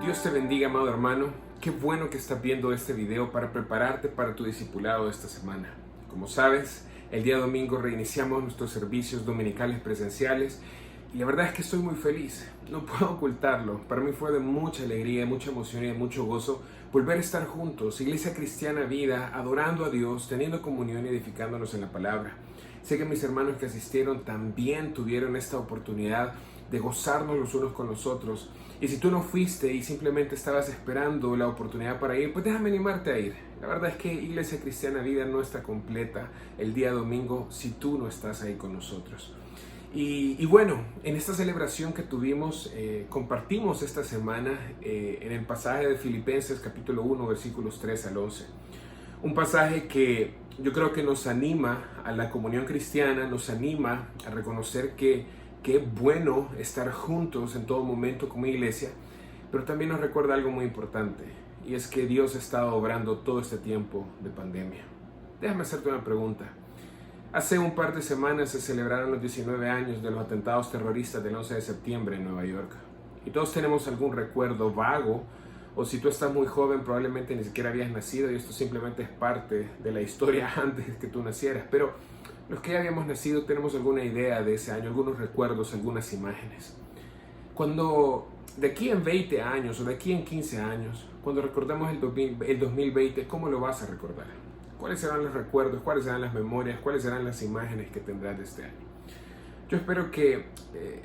Dios te bendiga, amado hermano. Qué bueno que estás viendo este video para prepararte para tu discipulado esta semana. Como sabes, el día domingo reiniciamos nuestros servicios dominicales presenciales y la verdad es que estoy muy feliz. No puedo ocultarlo. Para mí fue de mucha alegría, mucha emoción y de mucho gozo volver a estar juntos, Iglesia Cristiana Vida, adorando a Dios, teniendo comunión y edificándonos en la palabra. Sé que mis hermanos que asistieron también tuvieron esta oportunidad de gozarnos los unos con los otros. Y si tú no fuiste y simplemente estabas esperando la oportunidad para ir, pues déjame animarte a ir. La verdad es que Iglesia Cristiana Vida no está completa el día domingo si tú no estás ahí con nosotros. Y bueno, en esta celebración que tuvimos, compartimos esta semana en el pasaje de Filipenses capítulo 1, versículos 3 al 11. Un pasaje que yo creo que nos anima a la comunión cristiana, nos anima a reconocer que es bueno estar juntos en todo momento como iglesia, pero también nos recuerda algo muy importante, y es que Dios ha estado obrando todo este tiempo de pandemia. Déjame hacerte una pregunta. Hace un par de semanas se celebraron los 19 años de los atentados terroristas del 11 de septiembre en Nueva York. Y todos tenemos algún recuerdo vago, o si tú estás muy joven probablemente ni siquiera habías nacido y esto simplemente es parte de la historia antes que tú nacieras. Pero los que ya habíamos nacido tenemos alguna idea de ese año, algunos recuerdos, algunas imágenes. Cuando de aquí en 20 años o de aquí en 15 años, cuando recordamos el 2020, ¿cómo lo vas a recordar? ¿Cuáles serán los recuerdos? ¿Cuáles serán las memorias? ¿Cuáles serán las imágenes que tendrás de este año? Yo espero que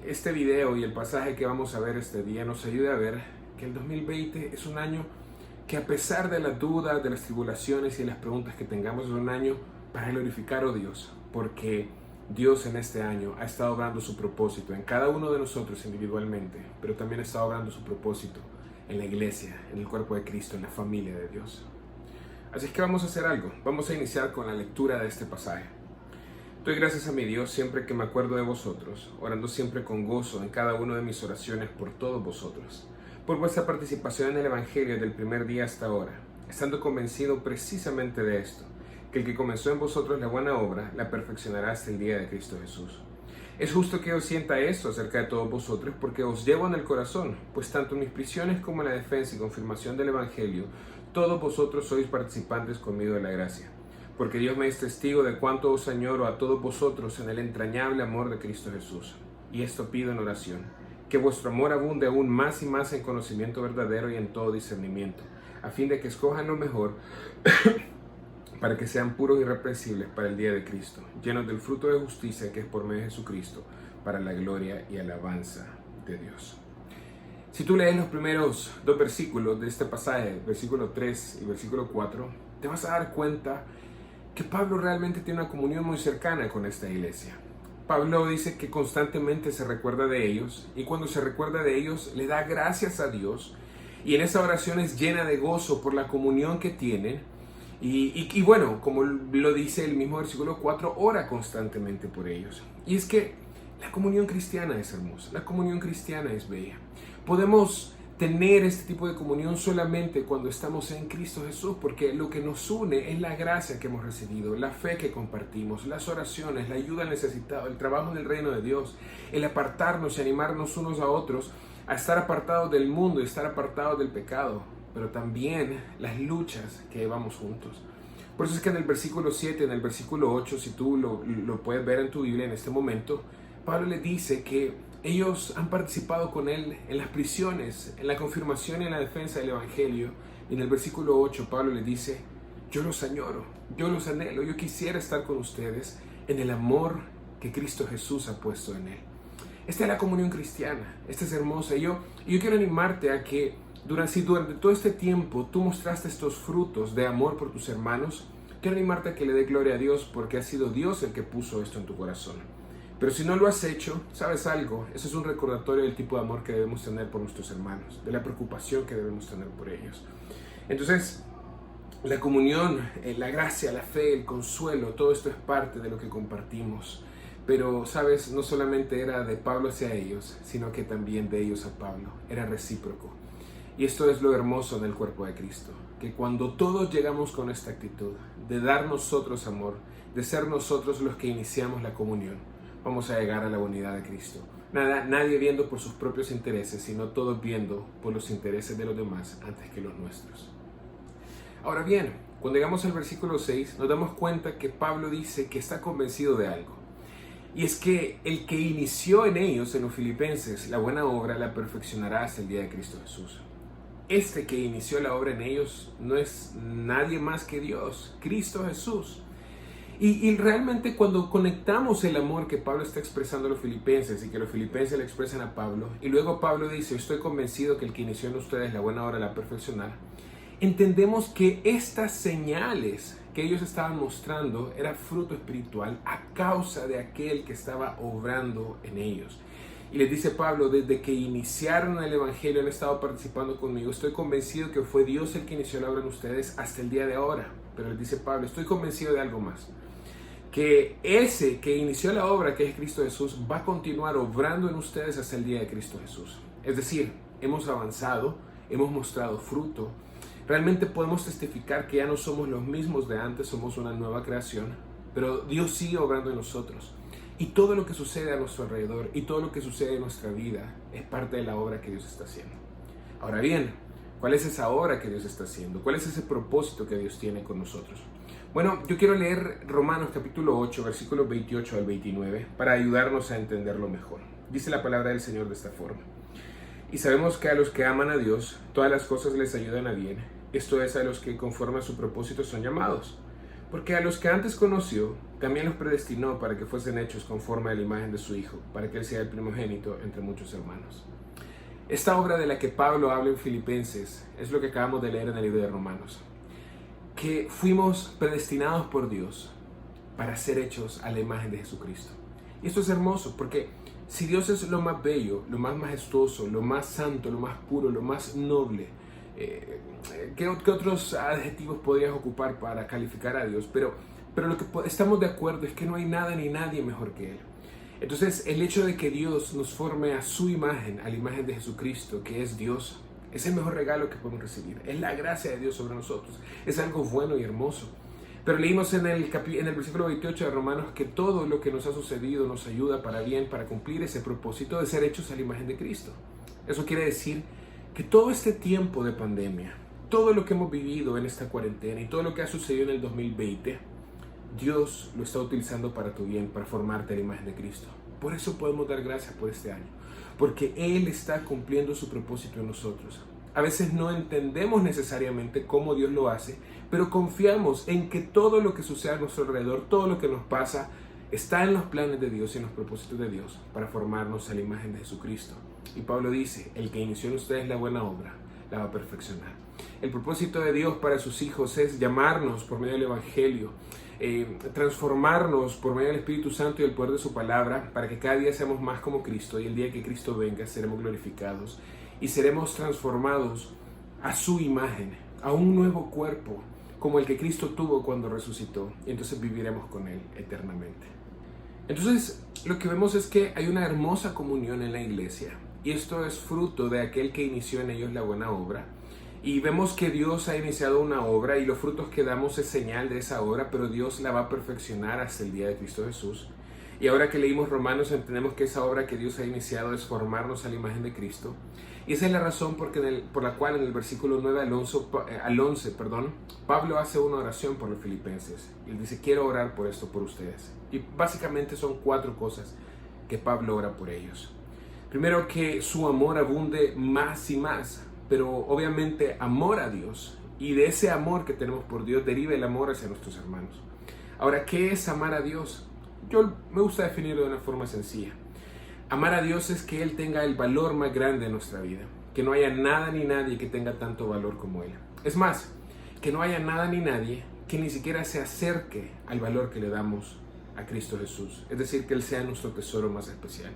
este video y el pasaje que vamos a ver este día nos ayude a ver que el 2020 es un año que, a pesar de las dudas, de las tribulaciones y de las preguntas que tengamos, es un año para glorificar a Dios, porque Dios en este año ha estado obrando su propósito en cada uno de nosotros individualmente, pero también ha estado obrando su propósito en la iglesia, en el cuerpo de Cristo, en la familia de Dios. Así es que vamos a hacer algo. Vamos a iniciar con la lectura de este pasaje. Doy gracias a mi Dios siempre que me acuerdo de vosotros, orando siempre con gozo en cada una de mis oraciones por todos vosotros, por vuestra participación en el Evangelio del primer día hasta ahora, estando convencido precisamente de esto, que el que comenzó en vosotros la buena obra, la perfeccionará hasta el día de Cristo Jesús. Es justo que os sienta esto acerca de todos vosotros, porque os llevo en el corazón, pues tanto en mis prisiones como en la defensa y confirmación del Evangelio, todos vosotros sois participantes conmigo de la gracia. Porque Dios me es testigo de cuánto os añoro a todos vosotros en el entrañable amor de Cristo Jesús. Y esto pido en oración, que vuestro amor abunde aún más y más en conocimiento verdadero y en todo discernimiento, a fin de que escojan lo mejor para que sean puros y irreprensibles para el día de Cristo, llenos del fruto de justicia que es por medio de Jesucristo, para la gloria y alabanza de Dios. Si tú lees los primeros dos versículos de este pasaje, versículo 3 y versículo 4, te vas a dar cuenta que Pablo realmente tiene una comunión muy cercana con esta iglesia. Pablo dice que constantemente se recuerda de ellos, y cuando se recuerda de ellos le da gracias a Dios, y en esa oración es llena de gozo por la comunión que tienen. Y bueno, como lo dice el mismo versículo 4, ora constantemente por ellos. Y es que la comunión cristiana es hermosa, la comunión cristiana es bella. Podemos tener este tipo de comunión solamente cuando estamos en Cristo Jesús, porque lo que nos une es la gracia que hemos recibido, la fe que compartimos, las oraciones, la ayuda al necesitado, el trabajo en el reino de Dios, el apartarnos y animarnos unos a otros a estar apartados del mundo y estar apartados del pecado, pero también las luchas que llevamos juntos. Por eso es que en el versículo 7, en el versículo 8, si tú lo puedes ver en tu Biblia en este momento, Pablo le dice que ellos han participado con él en las prisiones, en la confirmación y en la defensa del Evangelio. Y en el versículo 8 Pablo le dice: yo los añoro, yo los anhelo, yo quisiera estar con ustedes en el amor que Cristo Jesús ha puesto en él. Esta es la comunión cristiana, esta es hermosa. Y yo quiero animarte a que durante todo este tiempo tú mostraste estos frutos de amor por tus hermanos. Quiero animarte a que le dé gloria a Dios, porque ha sido Dios el que puso esto en tu corazón. Pero si no lo has hecho, ¿sabes algo? Eso es un recordatorio del tipo de amor que debemos tener por nuestros hermanos, de la preocupación que debemos tener por ellos. Entonces, la comunión, la gracia, la fe, el consuelo, todo esto es parte de lo que compartimos. Pero, ¿sabes? No solamente era de Pablo hacia ellos, sino que también de ellos a Pablo. Era recíproco. Y esto es lo hermoso en el cuerpo de Cristo, que cuando todos llegamos con esta actitud de dar nosotros amor, de ser nosotros los que iniciamos la comunión, vamos a llegar a la unidad de Cristo, Nadie viendo por sus propios intereses, sino todos viendo por los intereses de los demás antes que los nuestros. Ahora bien, cuando llegamos al versículo 6, nos damos cuenta que Pablo dice que está convencido de algo. Y es que el que inició en ellos, en los filipenses, la buena obra, la perfeccionará hasta el día de Cristo Jesús. Este que inició la obra en ellos no es nadie más que Dios, Cristo Jesús. Y realmente cuando conectamos el amor que Pablo está expresando a los filipenses y que los filipenses le expresan a Pablo, y luego Pablo dice, estoy convencido que el que inició en ustedes la buena obra la perfeccionará, entendemos que estas señales que ellos estaban mostrando era fruto espiritual a causa de aquel que estaba obrando en ellos. Y les dice Pablo, desde que iniciaron el evangelio han estado participando conmigo, estoy convencido que fue Dios el que inició la obra en ustedes hasta el día de ahora. Pero les dice Pablo, estoy convencido de algo más, que ese que inició la obra, que es Cristo Jesús, va a continuar obrando en ustedes hasta el día de Cristo Jesús. Es decir, hemos avanzado, hemos mostrado fruto, realmente podemos testificar que ya no somos los mismos de antes, somos una nueva creación, pero Dios sigue obrando en nosotros. Y todo lo que sucede a nuestro alrededor y todo lo que sucede en nuestra vida es parte de la obra que Dios está haciendo. Ahora bien, ¿cuál es esa obra que Dios está haciendo? ¿Cuál es ese propósito que Dios tiene con nosotros? Bueno, yo quiero leer Romanos capítulo 8, versículos 28 al 29, para ayudarnos a entenderlo mejor. Dice la palabra del Señor de esta forma. Y sabemos que a los que aman a Dios, todas las cosas les ayudan a bien. Esto es a los que conforme a su propósito son llamados. Porque a los que antes conoció, también los predestinó para que fuesen hechos conforme a la imagen de su Hijo, para que Él sea el primogénito entre muchos hermanos. Esta obra de la que Pablo habla en Filipenses es lo que acabamos de leer en el libro de Romanos. Que fuimos predestinados por Dios para ser hechos a la imagen de Jesucristo. Y esto es hermoso porque si Dios es lo más bello, lo más majestuoso, lo más santo, lo más puro, lo más noble, ¿qué otros adjetivos podrías ocupar para calificar a Dios? Pero lo que estamos de acuerdo es que no hay nada ni nadie mejor que Él. Entonces el hecho de que Dios nos forme a su imagen, a la imagen de Jesucristo, que es Dios, es el mejor regalo que podemos recibir. Es la gracia de Dios sobre nosotros. Es algo bueno y hermoso. Pero leímos en el versículo 28 de Romanos que todo lo que nos ha sucedido nos ayuda para bien, para cumplir ese propósito de ser hechos a la imagen de Cristo. Eso quiere decir que todo este tiempo de pandemia, todo lo que hemos vivido en esta cuarentena y todo lo que ha sucedido en el 2020, Dios lo está utilizando para tu bien, para formarte a la imagen de Cristo. Por eso podemos dar gracias por este año, porque Él está cumpliendo su propósito en nosotros. A veces no entendemos necesariamente cómo Dios lo hace, pero confiamos en que todo lo que sucede a nuestro alrededor, todo lo que nos pasa, está en los planes de Dios y en los propósitos de Dios para formarnos a la imagen de Jesucristo. Y Pablo dice, el que inició en ustedes la buena obra, la va a perfeccionar. El propósito de Dios para sus hijos es llamarnos por medio del Evangelio, transformarnos por medio del Espíritu Santo y el poder de su palabra para que cada día seamos más como Cristo y el día que Cristo venga seremos glorificados y seremos transformados a su imagen, a un nuevo cuerpo como el que Cristo tuvo cuando resucitó y entonces viviremos con Él eternamente. Entonces lo que vemos es que hay una hermosa comunión en la iglesia y esto es fruto de aquel que inició en ellos la buena obra. Y vemos que Dios ha iniciado una obra y los frutos que damos es señal de esa obra, pero Dios la va a perfeccionar hasta el día de Cristo Jesús. Y ahora que leímos Romanos entendemos que esa obra que Dios ha iniciado es formarnos a la imagen de Cristo. Y esa es la razón por la cual en el versículo 9 al 11, Pablo hace una oración por los filipenses. Y él dice, quiero orar por esto por ustedes. Y básicamente son 4 cosas que Pablo ora por ellos. Primero, que su amor abunde más y más. Pero obviamente amor a Dios, y de ese amor que tenemos por Dios deriva el amor hacia nuestros hermanos. Ahora, ¿qué es amar a Dios? Yo me gusta definirlo de una forma sencilla. Amar a Dios es que Él tenga el valor más grande en nuestra vida, que no haya nada ni nadie que tenga tanto valor como Él. Es más, que no haya nada ni nadie que ni siquiera se acerque al valor que le damos a Cristo Jesús, es decir, que Él sea nuestro tesoro más especial.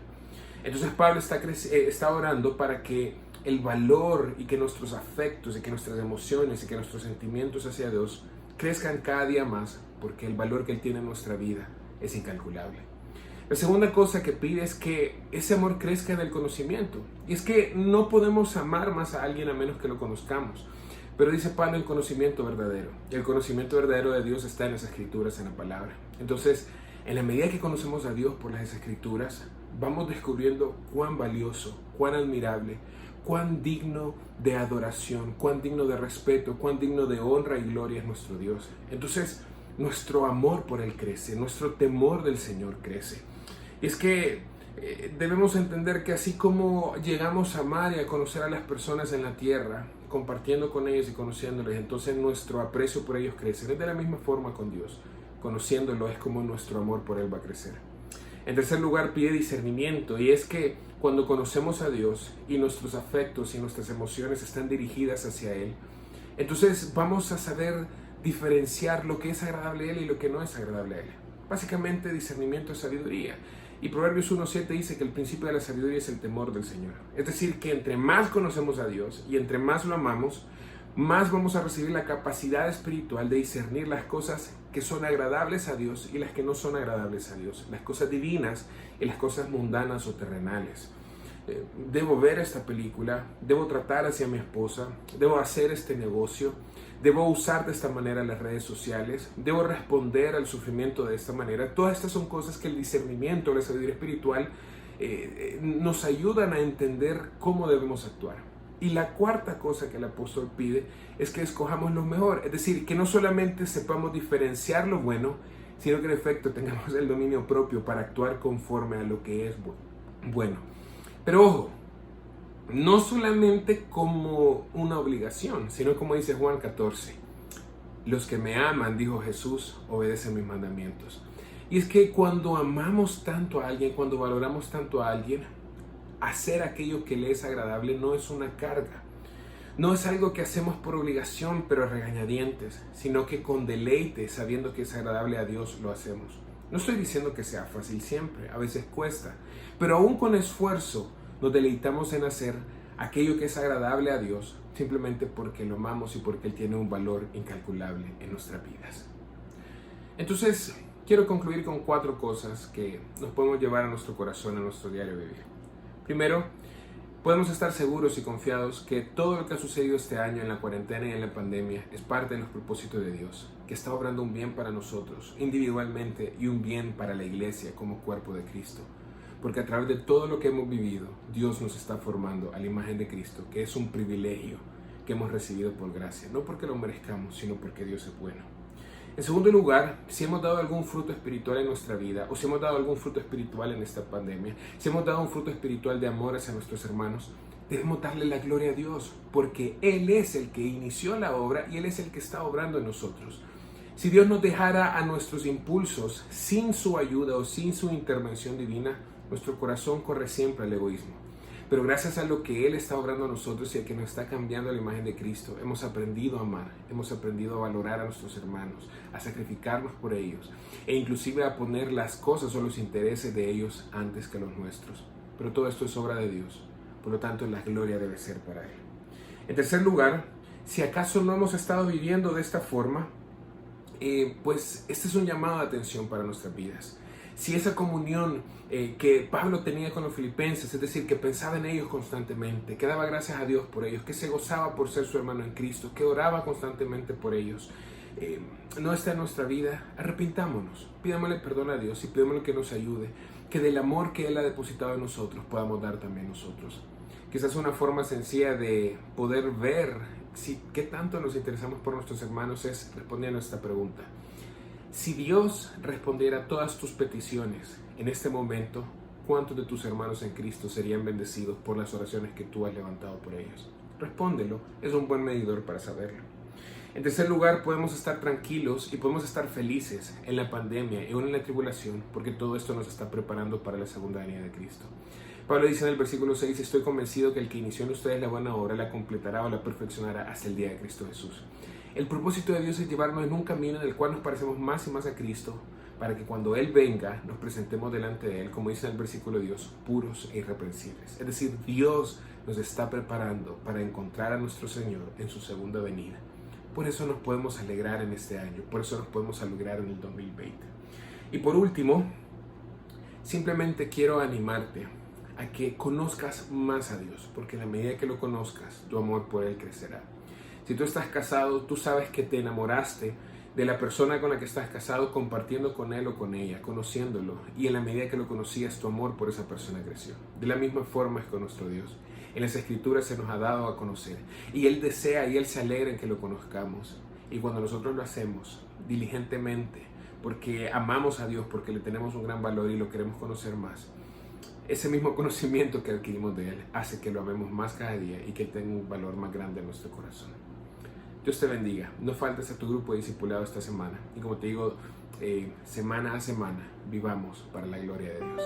Entonces Pablo está orando para que el valor y que nuestros afectos y que nuestras emociones y que nuestros sentimientos hacia Dios crezcan cada día más, porque el valor que Él tiene en nuestra vida es incalculable. La segunda cosa que pide es que ese amor crezca en el conocimiento. Y es que no podemos amar más a alguien a menos que lo conozcamos. Pero dice Pablo, el conocimiento verdadero. Y el conocimiento verdadero de Dios está en las Escrituras, en la palabra. Entonces, en la medida que conocemos a Dios por las Escrituras, vamos descubriendo cuán valioso, cuán admirable, cuán digno de adoración, cuán digno de respeto, cuán digno de honra y gloria es nuestro Dios. Entonces, nuestro amor por Él crece, nuestro temor del Señor crece. Y es que debemos entender que así como llegamos a amar y a conocer a las personas en la tierra, compartiendo con ellos y conociéndoles, entonces nuestro aprecio por ellos crece. Es de la misma forma con Dios. Conociéndolo es como nuestro amor por Él va a crecer. En tercer lugar, pide discernimiento, y es que cuando conocemos a Dios y nuestros afectos y nuestras emociones están dirigidas hacia Él, entonces vamos a saber diferenciar lo que es agradable a Él y lo que no es agradable a Él. Básicamente, discernimiento es sabiduría. Y Proverbios 1:7 dice que el principio de la sabiduría es el temor del Señor. Es decir, que entre más conocemos a Dios y entre más lo amamos, más vamos a recibir la capacidad espiritual de discernir las cosas que son agradables a Dios y las que no son agradables a Dios, las cosas divinas y las cosas mundanas o terrenales. Debo ver esta película, debo tratar hacia mi esposa, debo hacer este negocio, debo usar de esta manera las redes sociales, debo responder al sufrimiento de esta manera. Todas estas son cosas que el discernimiento, la sabiduría espiritual nos ayudan a entender cómo debemos actuar. Y la cuarta cosa que el apóstol pide es que escojamos lo mejor, es decir, que no solamente sepamos diferenciar lo bueno, sino que en efecto tengamos el dominio propio para actuar conforme a lo que es bueno. Pero ojo, no solamente como una obligación, sino como dice Juan 14, los que me aman, dijo Jesús, obedecen mis mandamientos. Y es que cuando amamos tanto a alguien, cuando valoramos tanto a alguien, hacer aquello que le es agradable no es una carga. No es algo que hacemos por obligación, pero a regañadientes, sino que con deleite, sabiendo que es agradable a Dios, lo hacemos. No estoy diciendo que sea fácil siempre, a veces cuesta, pero aún con esfuerzo nos deleitamos en hacer aquello que es agradable a Dios, simplemente porque lo amamos y porque Él tiene un valor incalculable en nuestras vidas. Entonces, quiero concluir con 4 cosas que nos podemos llevar a nuestro corazón, a nuestro diario vivir. Primero, podemos estar seguros y confiados que todo lo que ha sucedido este año en la cuarentena y en la pandemia es parte de los propósitos de Dios, que está obrando un bien para nosotros individualmente y un bien para la iglesia como cuerpo de Cristo. Porque a través de todo lo que hemos vivido, Dios nos está formando a la imagen de Cristo, que es un privilegio que hemos recibido por gracia, no porque lo merezcamos, sino porque Dios es bueno. En segundo lugar, si hemos dado algún fruto espiritual en nuestra vida, o si hemos dado algún fruto espiritual en esta pandemia, si hemos dado un fruto espiritual de amor hacia nuestros hermanos, debemos darle la gloria a Dios, porque Él es el que inició la obra y Él es el que está obrando en nosotros. Si Dios nos dejara a nuestros impulsos sin su ayuda o sin su intervención divina, nuestro corazón corre siempre al egoísmo. Pero gracias a lo que Él está obrando a nosotros y a que nos está cambiando a la imagen de Cristo, hemos aprendido a amar, hemos aprendido a valorar a nuestros hermanos, a sacrificarnos por ellos e inclusive a poner las cosas o los intereses de ellos antes que los nuestros. Pero todo esto es obra de Dios, por lo tanto la gloria debe ser para Él. En tercer lugar, si acaso no hemos estado viviendo de esta forma, pues este es un llamado de atención para nuestras vidas. Si esa comunión que Pablo tenía con los filipenses, es decir, que pensaba en ellos constantemente, que daba gracias a Dios por ellos, que se gozaba por ser su hermano en Cristo, que oraba constantemente por ellos, no está en nuestra vida, arrepintámonos, pidámosle perdón a Dios y pidámosle que nos ayude, que del amor que Él ha depositado en nosotros podamos dar también nosotros. Quizás una forma sencilla de poder ver qué tanto nos interesamos por nuestros hermanos es respondiendo a esta pregunta. Si Dios respondiera a todas tus peticiones en este momento, ¿cuántos de tus hermanos en Cristo serían bendecidos por las oraciones que tú has levantado por ellos? Respóndelo, es un buen medidor para saberlo. En tercer lugar, podemos estar tranquilos y podemos estar felices en la pandemia y aún en la tribulación, porque todo esto nos está preparando para la segunda venida de Cristo. Pablo dice en el versículo 6, estoy convencido que el que inició en ustedes la buena obra la completará o la perfeccionará hasta el día de Cristo Jesús. El propósito de Dios es llevarnos en un camino en el cual nos parecemos más y más a Cristo, para que cuando Él venga nos presentemos delante de Él, como dice en el versículo de Dios, puros e irreprensibles. Es decir, Dios nos está preparando para encontrar a nuestro Señor en su segunda venida. Por eso nos podemos alegrar en este año, por eso nos podemos alegrar en el 2020. Y por último, simplemente quiero animarte a que conozcas más a Dios, porque en la medida que lo conozcas, tu amor por Él crecerá. Si tú estás casado, tú sabes que te enamoraste de la persona con la que estás casado, compartiendo con él o con ella, conociéndolo, y en la medida que lo conocías, tu amor por esa persona creció. De la misma forma es con nuestro Dios. En las Escrituras se nos ha dado a conocer, y Él desea y Él se alegra en que lo conozcamos. Y cuando nosotros lo hacemos diligentemente, porque amamos a Dios, porque le tenemos un gran valor y lo queremos conocer más, ese mismo conocimiento que adquirimos de Él hace que lo amemos más cada día y que Él tenga un valor más grande en nuestro corazón. Dios te bendiga. No faltes a tu grupo de discipulado esta semana. Y como te digo, semana a semana, vivamos para la gloria de Dios.